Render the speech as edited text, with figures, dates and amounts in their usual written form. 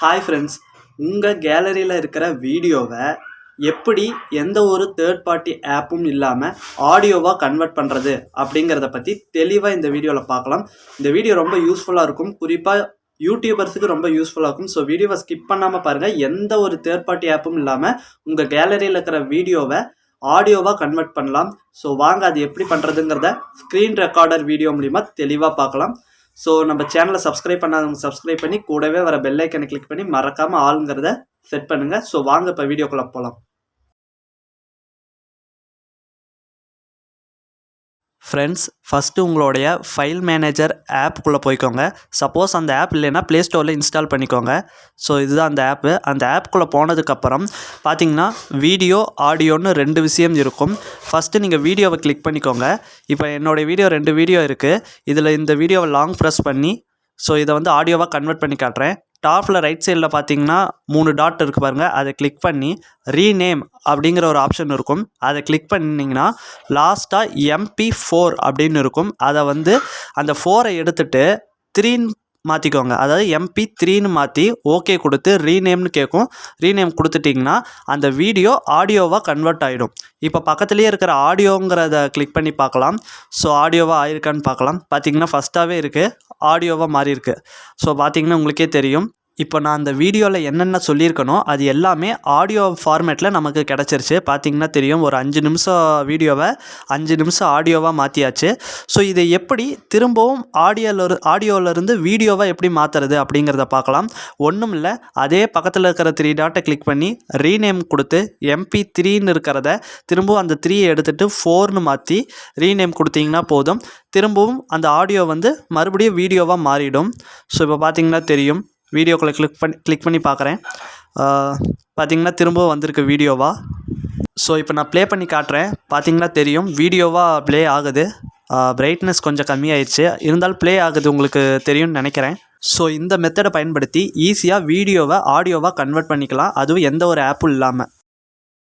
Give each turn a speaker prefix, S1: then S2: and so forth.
S1: Hi friends, உங்கள் கேலரியில் இருக்கிற வீடியோவை எப்படி எந்த ஒரு தேர்ட் பார்ட்டி ஆப்பும் இல்லாமல் ஆடியோவாக கன்வெர்ட் பண்ணுறது அப்படிங்கிறத பற்றி தெளிவாக இந்த வீடியோவில் பார்க்கலாம். இந்த வீடியோ ரொம்ப யூஸ்ஃபுல்லாக இருக்கும், குறிப்பாக யூடியூபர்ஸுக்கு ரொம்ப யூஸ்ஃபுல்லாக இருக்கும். ஸோ வீடியோவை ஸ்கிப் பண்ணாமல் பாருங்கள். எந்த ஒரு தேர்ட் பார்ட்டி ஆப்பும் இல்லாமல் உங்கள் கேலரியில் இருக்கிற வீடியோவை ஆடியோவாக கன்வெர்ட் பண்ணலாம். ஸோ வாங்க அது எப்படி பண்ணுறதுங்கிறத ஸ்க்ரீன் ரெக்கார்டர் வீடியோ மூலிமா தெளிவாக பார்க்கலாம். ஸோ நம்ம சேனலை சப்ஸ்கிரைப் பண்ணாதவங்க சப்ஸ்கிரைப் பண்ணி கூடவே வர பெல் ஐக்கனை கிளிக் பண்ணி மறக்காமல் ஆளுங்கிறத செட் பண்ணுங்கள். ஸோ வாங்க இப்போ வீடியோக்குள்ளே போகலாம். ஃப்ரெண்ட்ஸ், ஃபஸ்ட்டு உங்களுடைய ஃபைல் மேனேஜர் ஆப்புக்குள்ளே போய்க்கோங்க. சப்போஸ் அந்த ஆப் இல்லைன்னா ப்ளே ஸ்டோரில் இன்ஸ்டால் பண்ணிக்கோங்க. ஸோ இதுதான் அந்த ஆப்பு. அந்த ஆப்புக்குள்ளே போனதுக்கப்புறம் பார்த்தீங்கன்னா வீடியோ ஆடியோன்னு 2 விஷயம் இருக்கும். ஃபஸ்ட்டு நீங்கள் வீடியோவை கிளிக் பண்ணிக்கோங்க. இப்போ என்னோடய வீடியோ 2 வீடியோ இருக்குது. இதில் இந்த வீடியோவை லாங் ப்ரெஸ் பண்ணி இதை ஆடியோவாக கன்வெர்ட் பண்ணி காட்டுறேன். டாப்பில் ரைட் சைடில் பார்த்தீங்கன்னா 3 டாட் இருக்குது பாருங்கள். அதை கிளிக் பண்ணி ரீநேம் அப்படிங்கிற ஒரு ஆப்ஷன் இருக்கும். அதை கிளிக் பண்ணிங்கன்னா லாஸ்ட்டாக MP4 அப்படின்னு இருக்கும். அதை அந்த 4 எடுத்துகிட்டு 3 மாற்றிக்கோங்க. அதாவது MP3ன்னு மாற்றி ஓகே கொடுத்து ரீநேம்னு கேட்கும். ரீநேம் கொடுத்துட்டிங்கன்னா அந்த வீடியோ ஆடியோவாக கன்வெர்ட் ஆகிடும். இப்போ பக்கத்துலேயே இருக்கிற ஆடியோங்கிறத கிளிக் பண்ணி பார்க்கலாம். ஸோ ஆடியோவாக ஆயிருக்கான்னு பார்க்கலாம். பார்த்தீங்கன்னா ஃபஸ்ட்டாகவே இருக்குது, ஆடியோவாக மாறி இருக்குது. ஸோ பார்த்தீங்கன்னா உங்களுக்கே தெரியும். இப்போ நான் அந்த வீடியோவில் என்னென்ன சொல்லியிருக்கனோ அது எல்லாமே ஆடியோ ஃபார்மேட்டில் நமக்கு கிடச்சிருச்சு. பார்த்திங்கன்னா தெரியும், ஒரு 5 நிமிஷம் வீடியோவை 5 நிமிஷம் ஆடியோவாக மாற்றியாச்சு. ஸோ இதை எப்படி திரும்பவும் ஆடியோவிலேருந்து வீடியோவாக எப்படி மாற்றுறது அப்படிங்கிறத பார்க்கலாம். ஒன்றும் இல்லை, அதே பக்கத்தில் இருக்கிற 3 டாட்டை கிளிக் பண்ணி ரீநேம் கொடுத்து MP3ன்னு இருக்கிறத திரும்பவும் அந்த 3 எடுத்துகிட்டு 4ன்னு மாற்றி ரீநேம் கொடுத்தீங்கன்னா போதும். திரும்பவும் அந்த ஆடியோ மறுபடியும் வீடியோவாக மாறிடும். ஸோ இப்போ பார்த்திங்கன்னா தெரியும், வீடியோக்குள்ளே கிளிக் பண்ணி பார்க்குறேன். பார்த்திங்கன்னா திரும்பவும் வந்திருக்கு வீடியோவாக. ஸோ இப்போ நான் ப்ளே பண்ணி காட்டுறேன். பார்த்திங்கன்னா தெரியும், வீடியோவாக ப்ளே ஆகுது. பிரைட்னஸ் கொஞ்சம் கம்மியாயிடுச்சு, இருந்தாலும் ப்ளே ஆகுது, உங்களுக்கு தெரியும்னு நினைக்கிறேன். ஸோ இந்த மெத்தடை பயன்படுத்தி ஈஸியாக வீடியோவை ஆடியோவாக கன்வெர்ட் பண்ணிக்கலாம், அதுவும் எந்த ஒரு ஆப்பும் இல்லாமல்.